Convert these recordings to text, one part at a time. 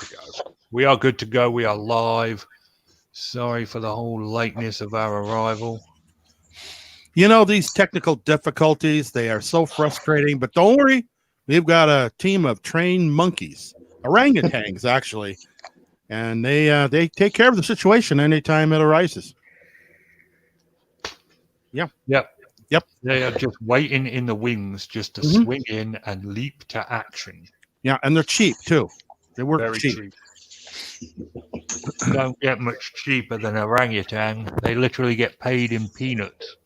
to go. We are good to go. We are live. Sorry for the whole lateness of our arrival. You know, these technical difficulties, they are so frustrating, but don't worry. We've got a team of trained monkeys, orangutans, actually, and they take care of the situation anytime it arises. Yeah. Yep. Yep. They are just waiting in the wings just to swing in and leap to action. Yeah, and they're cheap, too. They work Very cheap. cheap. Don't get much cheaper than orangutan. They literally get paid in peanuts.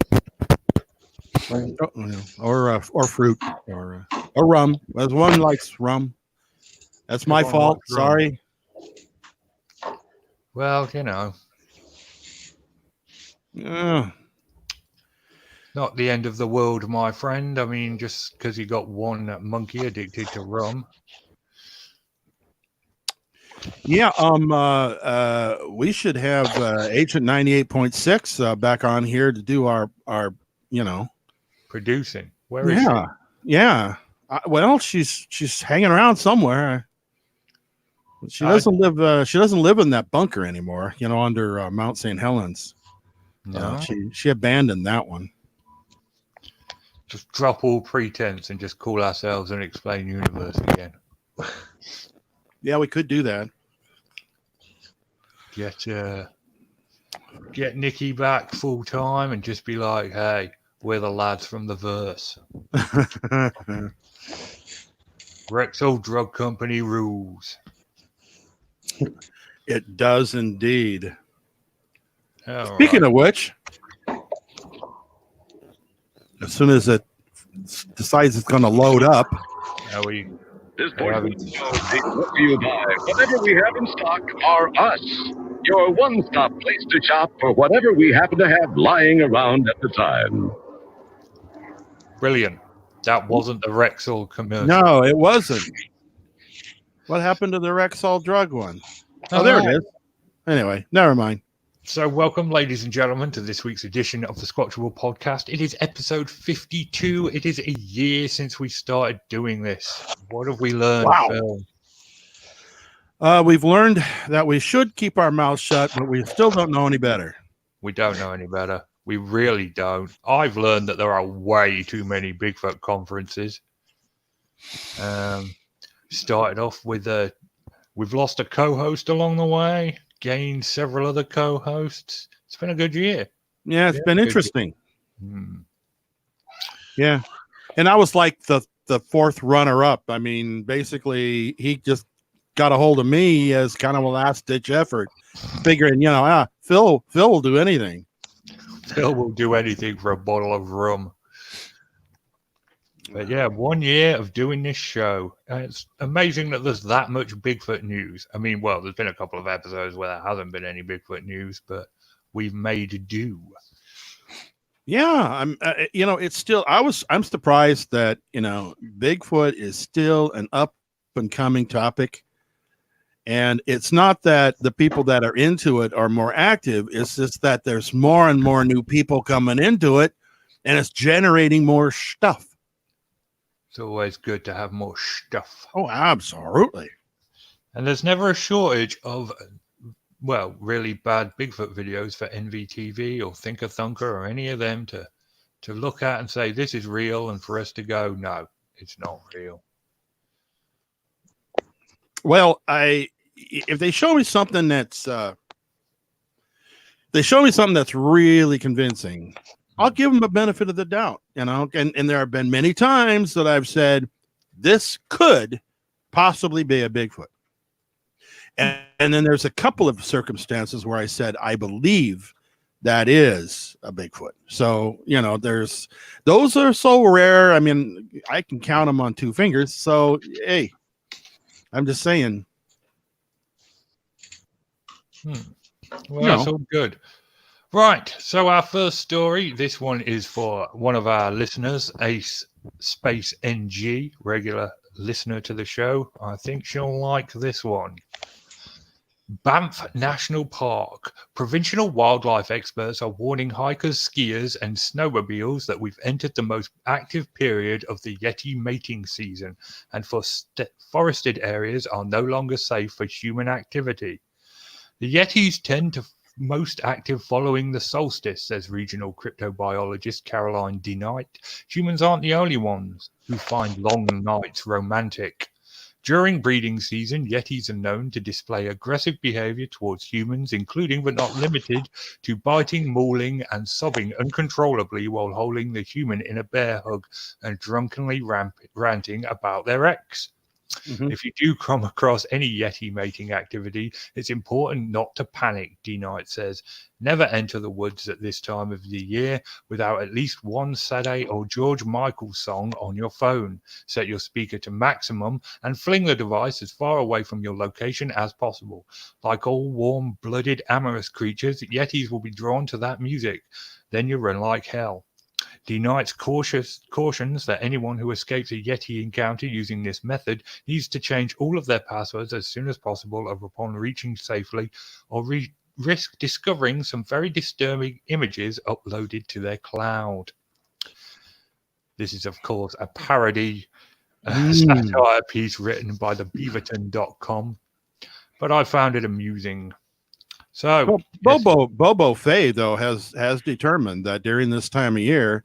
Or fruit or rum. As one likes rum. That's my Everyone fault. likes rum. Sorry. Well, you know, not the end of the world, my friend. I mean, just because you got one monkey addicted to rum. Yeah, we should have Agent 98.6 back on here to do our Producing. Where is she? Yeah. Well, she's hanging around somewhere. She doesn't live. She doesn't live in that bunker anymore. Under Mount St. Helens. No. She abandoned that one. Just drop all pretense and just call ourselves an explain universe again. Yeah, we could do that. Get Nikki back full time and just be like, hey, we're the lads from the verse. Rexall Drug Company rules. It does indeed. All Speaking right. of which, as soon as it decides it's going to load up, This portion of the show is brought to you by whatever we have in stock are us. Your one-stop place to shop for whatever we happen to have lying around at the time. Brilliant. That wasn't the Rexall commercial. No, it wasn't. What happened to the Rexall drug one? Oh, there it is. Anyway, never mind. So welcome, ladies and gentlemen, to this week's edition of the Squatchable podcast. It is episode 52. It is a year since we started doing this. What have we learned, Phil? We've learned that we should keep our mouths shut, but we still don't know any better. We don't know any better. We really don't. I've learned that there are way too many Bigfoot conferences. Started off with we've lost a co-host along the way, gained several other co-hosts. It's been a good year. Yeah, it's been interesting. Yeah. And I was like the fourth runner-up. I mean, basically, he just got a hold of me as kind of a last-ditch effort, figuring, Phil will do anything. Phil will do anything for a bottle of rum. But yeah, 1 year of doing this show. It's amazing that there's that much Bigfoot news. I mean, well, there's been a couple of episodes where there hasn't been any Bigfoot news, but we've made do. Yeah, it's still. I'm surprised that Bigfoot is still an up and coming topic, and it's not that the people that are into it are more active. It's just that there's more and more new people coming into it, and it's generating more stuff. It's always good to have more stuff. Oh, absolutely. And there's never a shortage of, really bad Bigfoot videos for NVTV or Thinker Thunker or any of them to look at and say, this is real, and for us to go, no, it's not real. Well, if they show me something that's really convincing, I'll give them the benefit of the doubt, and there have been many times that I've said, this could possibly be a Bigfoot. And then there's a couple of circumstances where I said, I believe that is a Bigfoot. So, those are so rare. I mean, I can count them on two fingers. So, hey, I'm just saying. Well, that's all good. Right, so our first story, this one is for one of our listeners, Ace Space NG, regular listener to the show. I think she'll like this one. Banff National Park. Provincial wildlife experts are warning hikers, skiers, and snowmobiles that we've entered the most active period of the Yeti mating season, and forested areas are no longer safe for human activity. The Yetis tend to most active following the solstice, says regional cryptobiologist Caroline DeKnight. Humans aren't the only ones who find long nights romantic. During breeding season, Yetis are known to display aggressive behavior towards humans, including but not limited to biting, mauling, and sobbing uncontrollably while holding the human in a bear hug and drunkenly ranting about their ex. Mhm. If you do come across any Yeti mating activity, it's important not to panic, DeKnight says. Never enter the woods at this time of the year without at least one Sade or George Michael song on your phone. Set your speaker to maximum and fling the device as far away from your location as possible. Like all warm-blooded, amorous creatures, Yetis will be drawn to that music. Then you run like hell. DeKnight cautions that anyone who escapes a Yeti encounter using this method needs to change all of their passwords as soon as possible upon reaching safely, or risk discovering some very disturbing images uploaded to their cloud. This is, of course, a parody satire piece written by the Beaverton.com, but I found it amusing. So Bobo Fay though has determined that during this time of year,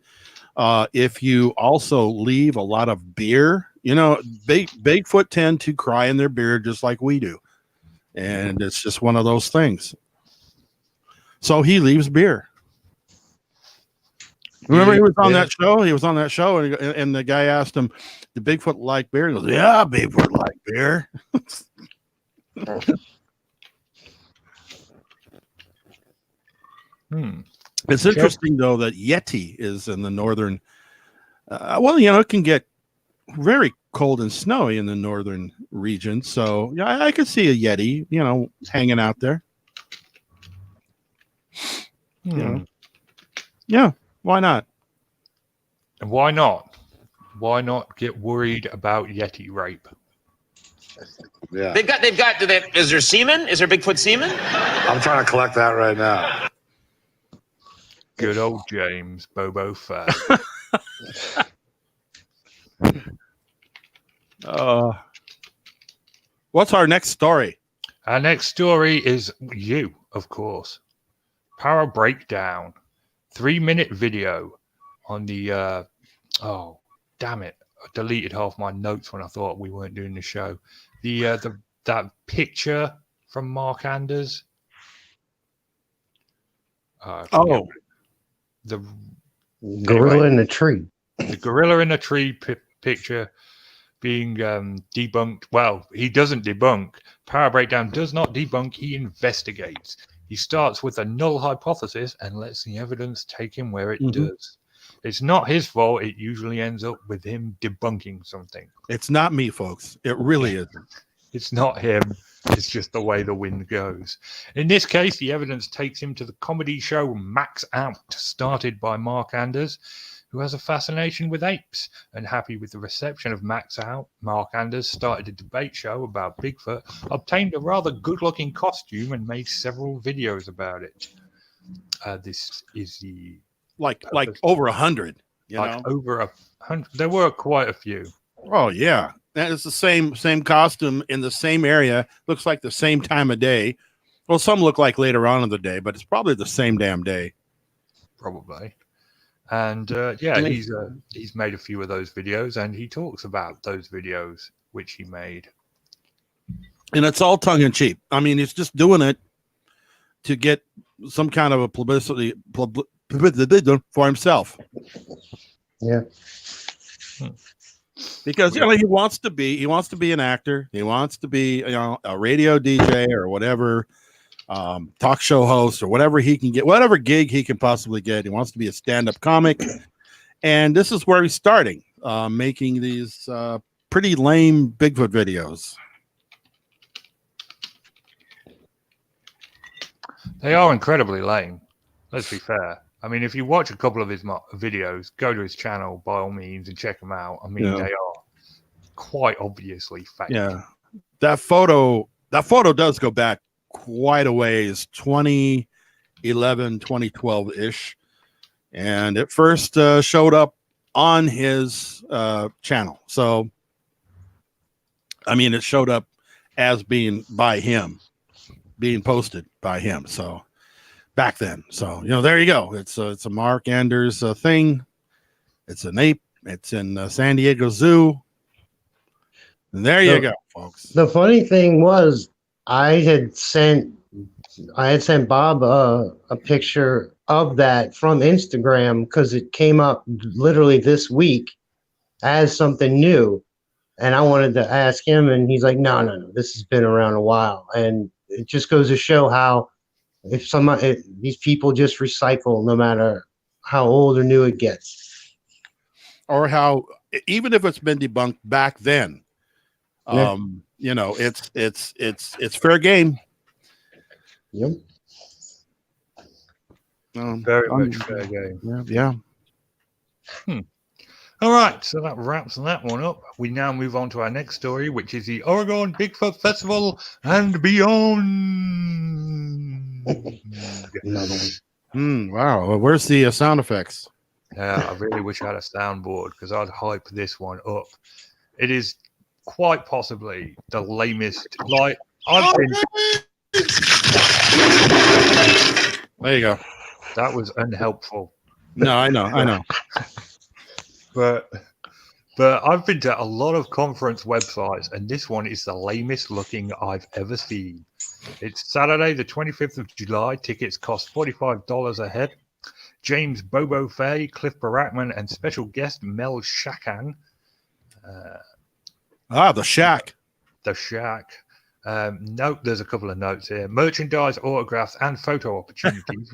if you also leave a lot of beer, Bigfoot tend to cry in their beer just like we do, and it's just one of those things. So he leaves beer. Remember, he was on that show. He was on that show, and the guy asked him, "Did Bigfoot like beer?" And he goes, "Yeah, Bigfoot like beer." It's interesting, though, that Yeti is in the northern. It can get very cold and snowy in the northern region. So, yeah, I could see a Yeti, hanging out there. Yeah, why not? And why not? Why not get worried about Yeti rape? Yeah. They've got. Is there semen? Is there Bigfoot semen? I'm trying to collect that right now. Good old James Bobo Fay. What's our next story? Our next story is you, of course. Power breakdown. 3-minute video on the oh damn it. I deleted half my notes when I thought we weren't doing the show. That picture from Mark Anders. The gorilla in the tree. The gorilla in a tree picture being debunked. Well, he doesn't debunk. Power breakdown does not debunk. He investigates. He starts with a null hypothesis and lets the evidence take him where it does. It's not his fault. It usually ends up with him debunking something. It's not me, folks. It really isn't. It's not him. It's just the way the wind goes. In this case, the evidence takes him to the comedy show Max Out, started by Mark Anders, who has a fascination with apes. And happy with the reception of Max Out, Mark Anders started a debate show about Bigfoot, obtained a rather good-looking costume, and made several videos about it. This is the like over 100. Over 100. There were quite a few. Oh yeah, that is the same costume in the same area. Looks like the same time of day. Well, some look like later on in the day, but it's probably the same damn day. Probably. And he's made a few of those videos, and he talks about those videos which he made. And it's all tongue in cheek. I mean, he's just doing it to get some kind of a publicity for himself. Yeah. Because he wants to be an actor. He wants to be a radio DJ or whatever, talk show host or whatever he can get, whatever gig he can possibly get. He wants to be a stand-up comic, and this is where he's starting, making these pretty lame Bigfoot videos. They are incredibly lame. Let's be fair. I mean, if you watch a couple of his videos, go to his channel by all means and check them out. I mean, they are quite obviously fake. Yeah, that photo does go back quite a ways, 2011, 2012 ish. And it first showed up on his channel. So, I mean, it showed up as being by him, being posted by him. So, back then. So, there you go. It's a Mark Anders thing. It's an ape. It's in San Diego Zoo. And there you go, folks. The funny thing was, I had sent Bob a picture of that from Instagram because it came up literally this week as something new, and I wanted to ask him, and he's like, "No, this has been around a while," and it just goes to show how if these people just recycle no matter how old or new it gets, or how even if it's been debunked back then. Yeah. It's fair game. Yep. Very much fair game. Yeah. All right, so that wraps that one up. We now move on to our next story, which is the Oregon Bigfoot Festival and beyond. Another one. Wow. Well, where's the sound effects? Yeah, I really wish I had a soundboard because I'd hype this one up. It is quite possibly the lamest. Like I've been. There you go. That was unhelpful. No, I know. But I've been to a lot of conference websites, and this one is the lamest looking I've ever seen. It's Saturday, the 25th of July. Tickets cost $45 a head. James Bobo Fay, Cliff Barackman, and special guest Mel Shakan. The Shack. The Shack. There's a couple of notes here. Merchandise, autographs, and photo opportunities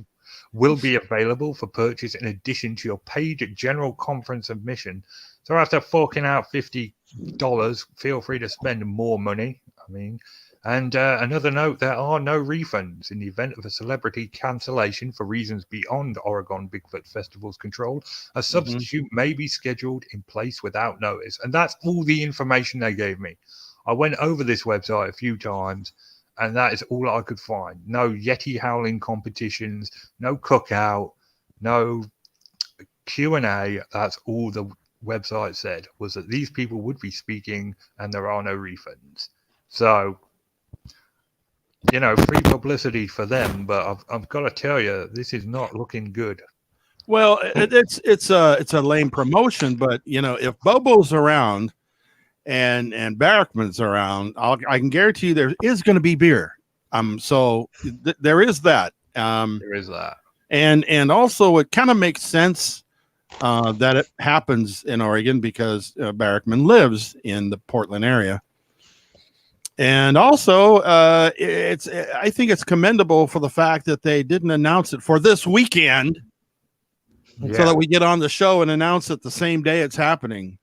will be available for purchase in addition to your paid general conference admission. So after forking out $50, feel free to spend more money. And another note, there are no refunds in the event of a celebrity cancellation for reasons beyond Oregon Bigfoot Festival's control. A substitute may be scheduled in place without notice. And that's all the information they gave me. I went over this website a few times, and that is all I could find. No Yeti howling competitions, no cookout, no Q&A. That's all the website said, was that these people would be speaking and there are no refunds. So, free publicity for them, but I've got to tell you, this is not looking good. Well, it's a lame promotion, but if Bobo's around and Barrickman's around, I can guarantee you there is going to be beer. So there is that. There is that, and also it kind of makes sense that it happens in Oregon because Barrickman lives in the Portland area. And also, I think it's commendable for the fact that they didn't announce it for this weekend, so that we get on the show and announce it the same day it's happening.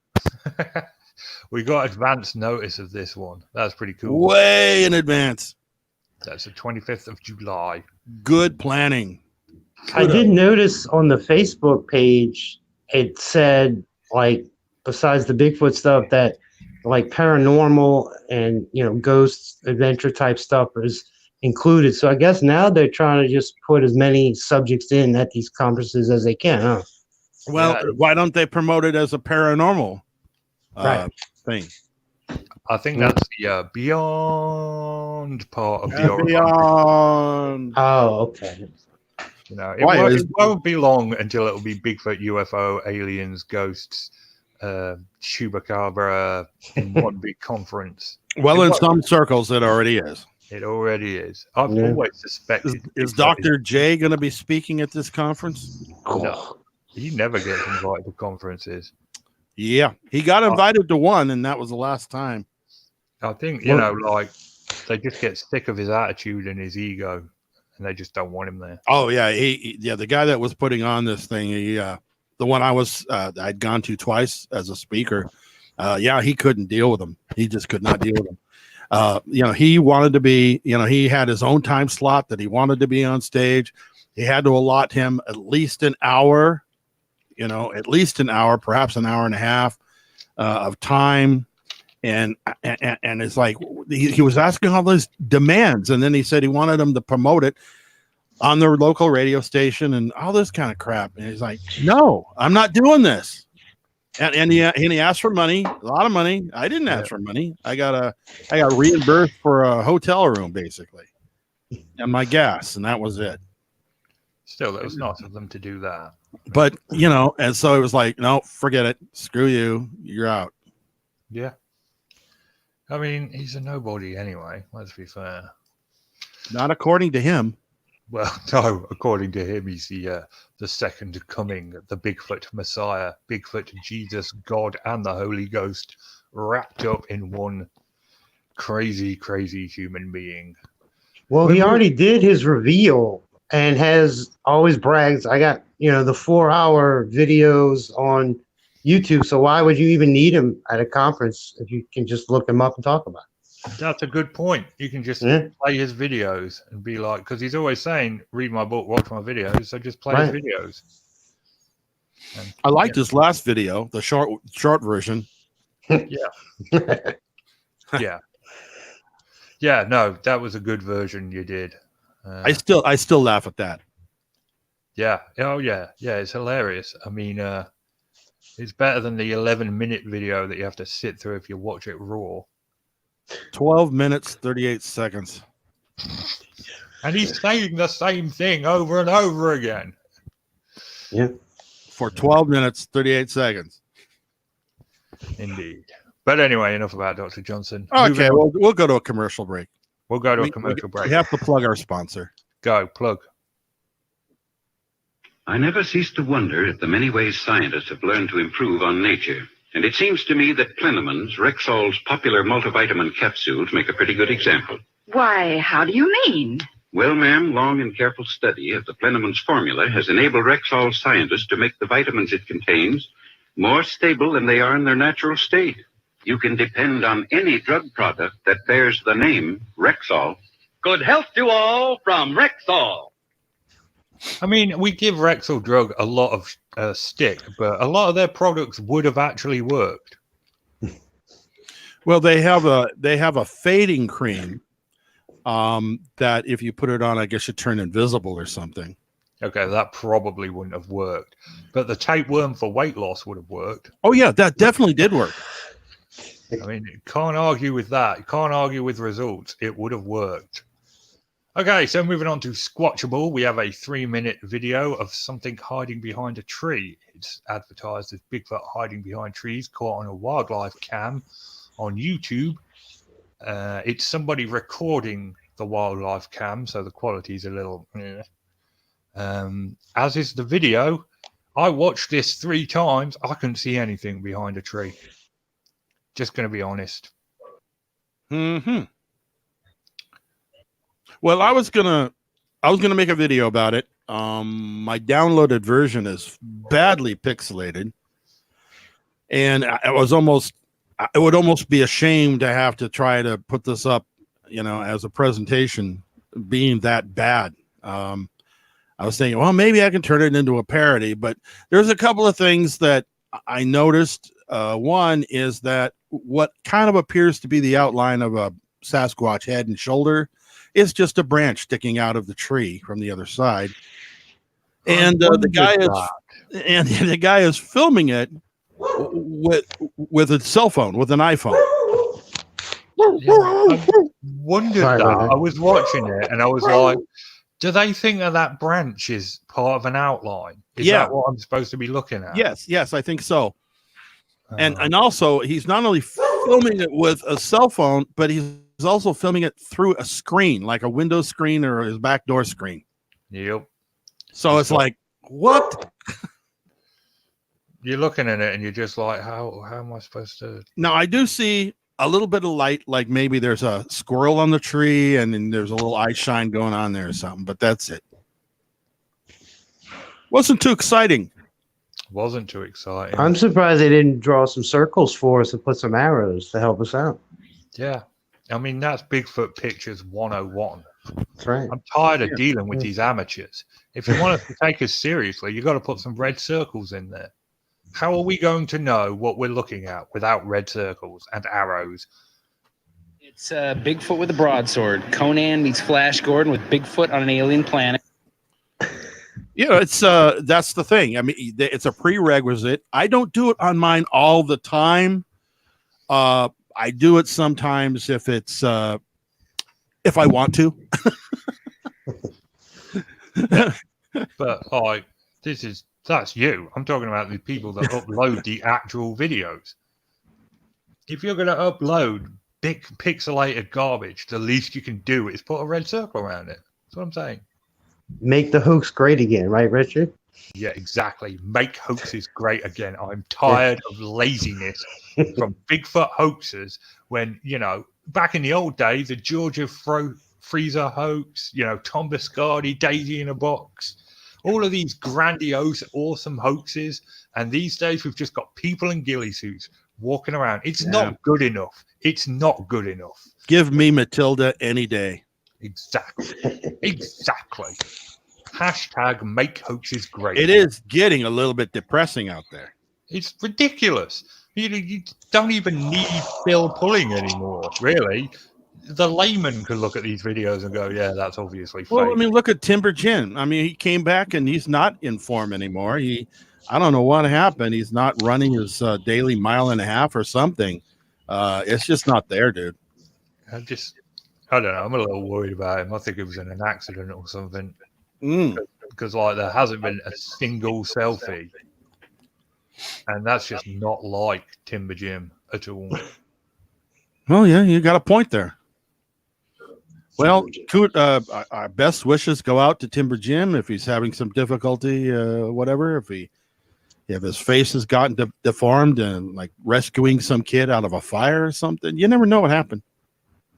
We got advance notice of this one. That's pretty cool. Way in advance. That's the 25th of July. Good planning. I did notice on the Facebook page, it said, like, besides the Bigfoot stuff, that like paranormal and ghosts adventure type stuff is included. So I guess now they're trying to just put as many subjects in at these conferences as they can, huh? Well, why don't they promote it as a paranormal thing? I think that's the beyond part of the Oregon. Beyond. Oh, okay. It won't be long until it'll be Bigfoot, UFO, aliens, ghosts, Chupacabra in one big conference. Well, in some circles, it already is. It already is. I've always suspected. Is Dr. J going to be speaking at this conference? No, he never gets invited to conferences. Yeah, he got invited to one, and that was the last time. I think they just get sick of his attitude and his ego, and they just don't want him there. Oh yeah, the guy that was putting on this thing, the one I'd gone to twice as a speaker. He couldn't deal with him. He just could not deal with him. He wanted to be, he had his own time slot that he wanted to be on stage. He had to allot him at least an hour, perhaps an hour and a half of time. and it's like he was asking all those demands, and then he said he wanted them to promote it on their local radio station and all this kind of crap. And he's like, "No, I'm not doing this." And he asked for money, a lot of money. I didn't ask for money. I got reimbursed for a hotel room basically, and my gas, and that was it. Still, it was nice of them to do that. But and so it was like, no, forget it. Screw you. You're out. Yeah. I mean, he's a nobody anyway. Let's be fair. Not according to him. Well, no, according to him, he's the second coming, the Bigfoot Messiah, Bigfoot Jesus, God, and the Holy Ghost, wrapped up in one crazy, crazy human being. Well, he already did his reveal and has always brags. I got, the 4-hour videos on YouTube. So why would you even need him at a conference if you can just look him up and talk about it? That's a good point. You can just play his videos and be like, because he's always saying, read my book, watch my videos. So just play his videos. And, I liked his last video, the short version. Yeah. Yeah. Yeah, no, that was a good version you did. I still laugh at that. Yeah. Oh, yeah. Yeah, it's hilarious. I mean, it's better than the 11-minute video that you have to sit through if you watch it raw. 12 minutes, 38 seconds. And he's saying the same thing over and over again. Yeah. For 12 minutes, 38 seconds. Indeed. But anyway, enough about Dr. Johnson. Okay, we'll go to a commercial break. We'll go to a commercial break. We have to plug our sponsor. Go, plug. I never cease to wonder at the many ways scientists have learned to improve on nature. And it seems to me that Plenamons, Rexall's popular multivitamin capsules, make a pretty good example. Why, how do you mean? Well, ma'am, long and careful study of the Plenamons formula has enabled Rexall scientists to make the vitamins it contains more stable than they are in their natural state. You can depend on any drug product that bears the name Rexall. Good health to all from Rexall. I mean, we give Rexall drug a lot of stick, but a lot of their products would have actually worked. Well, they have a fading cream that if you put it on, I guess you turn invisible or something. Okay, that probably wouldn't have worked. But the tapeworm for weight loss would have worked. Oh, yeah, that definitely did work. I mean, you can't argue with that. You can't argue with results. It would have worked. Okay, so moving on to Squatchable, we have a 3-minute video of something hiding behind a tree. It's advertised as Bigfoot hiding behind trees caught on a wildlife cam on YouTube. It's somebody recording the wildlife cam, so the quality is a little... as is the video. I watched this 3 times. I couldn't see anything behind a tree. Just going to be honest. Well, I was gonna make a video about it. My downloaded version is badly pixelated, and it would almost be a shame to have to try to put this up, as a presentation, being that bad. I was thinking, well, maybe I can turn it into a parody, but there's a couple of things that I noticed. One is that what kind of appears to be the outline of a Sasquatch head and shoulder is just a branch sticking out of the tree from the other side. And the guy is filming it with a cell phone, with an iPhone. Yeah, I wondered that. I was watching it and I was like, do they think that branch is part of an outline? Is that what I'm supposed to be looking at? Yes, I think so. And also, he's not only filming it with a cell phone, but he's also filming it through a screen, like a Windows screen or his backdoor screen. Yep. So it's like, what? You're looking at it and you're just like, how am I supposed to? Now, I do see a little bit of light, like maybe there's a squirrel on the tree and then there's a little eye shine going on there or something, but that's it. Wasn't too exciting. Wasn't too exciting. I'm surprised they didn't draw some circles for us and put some arrows to help us out. Yeah. I mean, that's Bigfoot Pictures 101. That's right. I'm tired of dealing with these amateurs. If you want us to take us seriously, you've got to put some red circles in there. How are we going to know what we're looking at without red circles and arrows? It's Bigfoot with a broadsword. Conan meets Flash Gordon with Bigfoot on an alien planet. You know, it's that's the thing. I mean, it's a prerequisite. I don't do it on mine all the time. I do it sometimes if it's if I want to. But like, that's you. I'm talking about the people that upload the actual videos. If you're going to upload big pixelated garbage, the least you can do is put a red circle around it. That's what I'm saying. Make the hoax great again, right, Richard? Yeah, exactly. Make hoaxes great again. I'm tired of laziness from Bigfoot hoaxers when, you know, back in the old days, the Georgia freezer hoax, you know, Tom Biscardi, Daisy in a box, all of these grandiose, awesome hoaxes. And these days we've just got people in ghillie suits walking around. It's not good enough. It's not good enough. Give me Matilda any day. Exactly. Exactly. Hashtag make hoaxes great. It is getting a little bit depressing out there. It's ridiculous. You don't even need Bill pulling anymore, really. The layman could look at these videos and go, yeah, that's obviously fake. Well, I mean, look at Timber Jim. I mean, he came back and he's not in form anymore. I don't know what happened. He's not running his daily 1.5 miles or something. It's just not there, dude. I don't know. I'm a little worried about him. I think it was in an accident or something. Mm. Because like there hasn't been a single selfie, and that's just not like Timber Jim at all. Well, yeah, you got a point there. Well, our best wishes go out to Timber Jim if he's having some difficulty, whatever. If his face has gotten deformed and like rescuing some kid out of a fire or something, you never know what happened.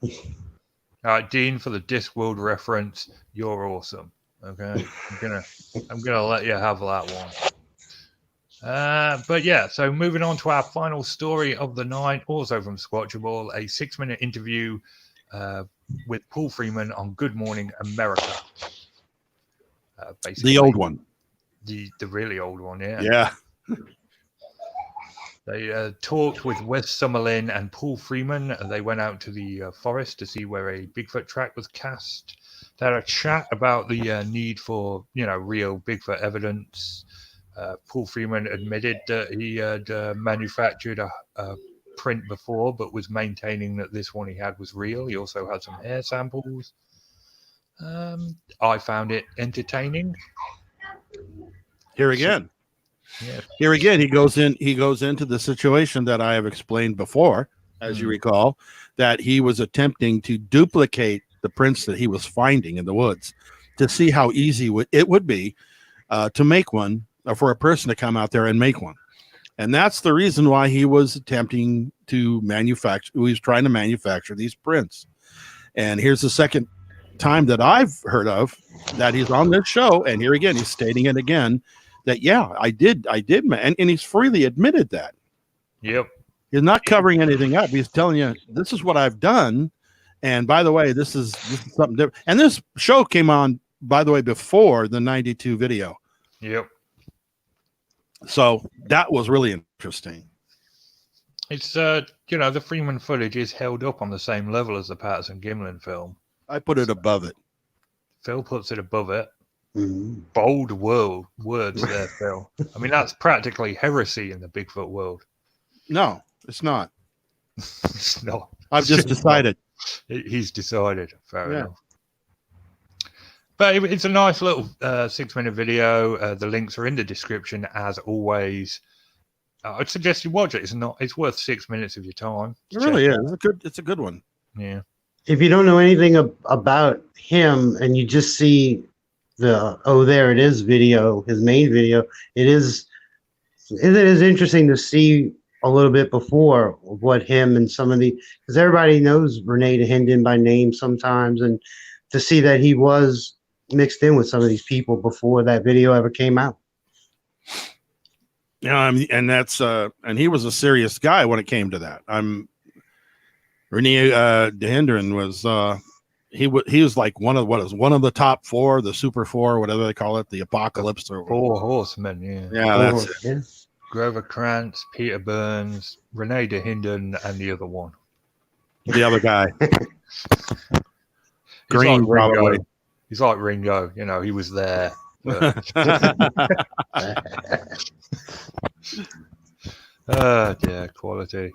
All right, Dean, for the Discworld reference, you're awesome. Okay, I'm gonna let you have that one. But yeah, so moving on to our final story of the night, also from Squatchable, a 6-minute interview with Paul Freeman on Good Morning America. Basically, the old one, the really old one, yeah. Yeah. They talked with Wes Summerlin and Paul Freeman. They went out to the forest to see where a Bigfoot track was cast. They had a chat about the need for, real Bigfoot evidence. Paul Freeman admitted that he had manufactured a print before, but was maintaining that this one he had was real. He also had some hair samples. I found it entertaining. Here again. Yeah. Here again, he goes into the situation that I have explained before, as you recall, that he was attempting to duplicate the prints that he was finding in the woods to see how easy it would be to make one, or for a person to come out there and make one. And that's the reason why he was attempting to manufacture, he was trying to manufacture these prints. And here's the second time that I've heard of that he's on this show. And here again, he's stating it again, that, yeah, I did, man. And he's freely admitted that. Yep. He's not covering anything up. He's telling you, this is what I've done. And by the way, this is something different. And this show came on, by the way, before the 92 video. Yep. So that was really interesting. It's, the Freeman footage is held up on the same level as the Patterson Gimlin film. I put it above it. Phil puts it above it. Bold words there, Phil. I mean, that's practically heresy in the Bigfoot world. No, it's not. It's not. I've just decided. He's decided. Fair enough. But it's a nice little 6-minute video. The links are in the description as always. I'd suggest you watch it. It's worth 6 minutes of your time. It really is. It's a good one. Yeah. If you don't know anything about him and you just see there it is video, his main video, it is interesting to see a little bit before what him and some of because everybody knows Renee Hendon by name sometimes, and to see that he was mixed in with some of these people before that video ever came out. Yeah, and that's and he was a serious guy when it came to that. Renee DeHendren was he was like one of the top 4, the super 4, whatever they call it, the apocalypse or 4 horsemen. Yeah, that's it. Grover Krantz, Peter Burns, Renee DeHinden, and the other one. The other guy. He's Green, like Ringo. probably. He's like Ringo. You know, he was there. But... yeah, quality.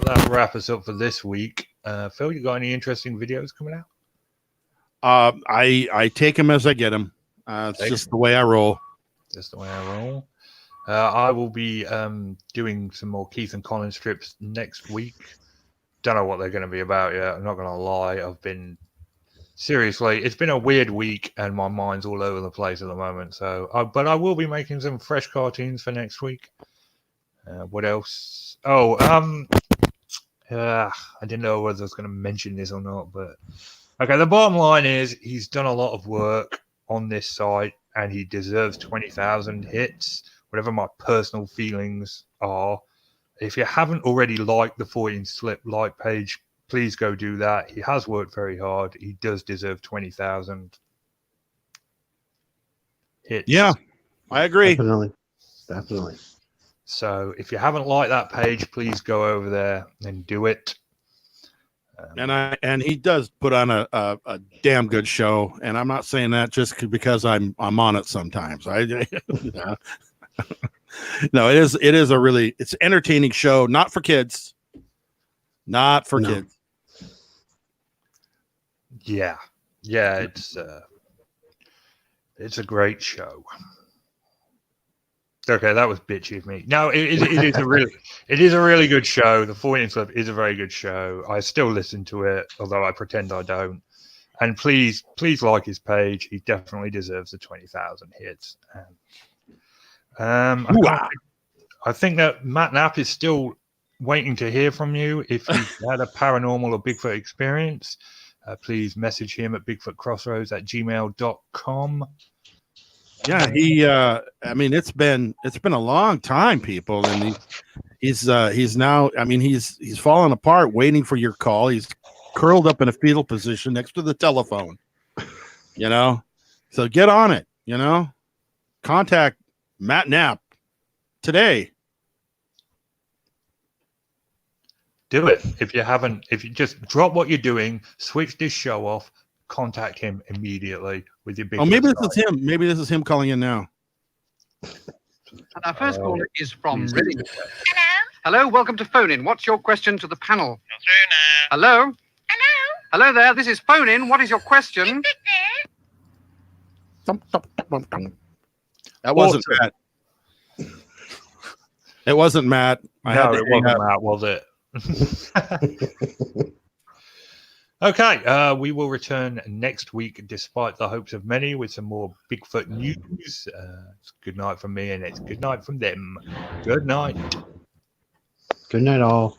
That'll wrap us up for this week. Phil, you got any interesting videos coming out? I take them as I get them. It's just the way I roll. Just the way I roll. I will be doing some more Keith and Colin strips next week. Don't know what they're going to be about yet. I'm not going to lie. Seriously, it's been a weird week and my mind's all over the place at the moment. So, but I will be making some fresh cartoons for next week. What else? Oh, I didn't know whether I was going to mention this or not, but okay. The bottom line is he's done a lot of work on this site and he deserves 20,000 hits, whatever my personal feelings are. If you haven't already liked the 14 Slip like page, please go do that. He has worked very hard. He does deserve 20,000 hits. Yeah, I agree. Definitely. So if you haven't liked that page, please go over there and do it. And he does put on a damn good show, and I'm not saying that just because I'm on it sometimes. No, it is a really it's entertaining show, not for kids. Not for kids. Yeah, it's a great show. Okay, that was bitchy of me. No, it is a really good show. The 14 Slip is a very good show. I still listen to it, although I pretend I don't. And please like his page. He definitely deserves the 20,000 hits. I think that Matt Knapp is still waiting to hear from you. If you've had a paranormal or Bigfoot experience, please message him at bigfootcrossroads@gmail.com. Yeah, I mean, it's been a long time, people, and he's now. I mean, he's falling apart, waiting for your call. He's curled up in a fetal position next to the telephone. So get on it. Contact Matt Knapp today. Do it. If you just drop what you're doing, switch this show off, contact him immediately with your big. Oh, maybe this is him. Maybe this is him calling in now. And our first caller is from Reading. Hello, welcome to Phone In. What's your question to the panel? Hello? Hello there, this is Phone In. What is your question? That wasn't Matt. It wasn't Matt. No, it wasn't Matt, was it? Okay, we will return next week, despite the hopes of many, with some more Bigfoot news. It's good night from me, and it's good night from them. Good night. Good night, all.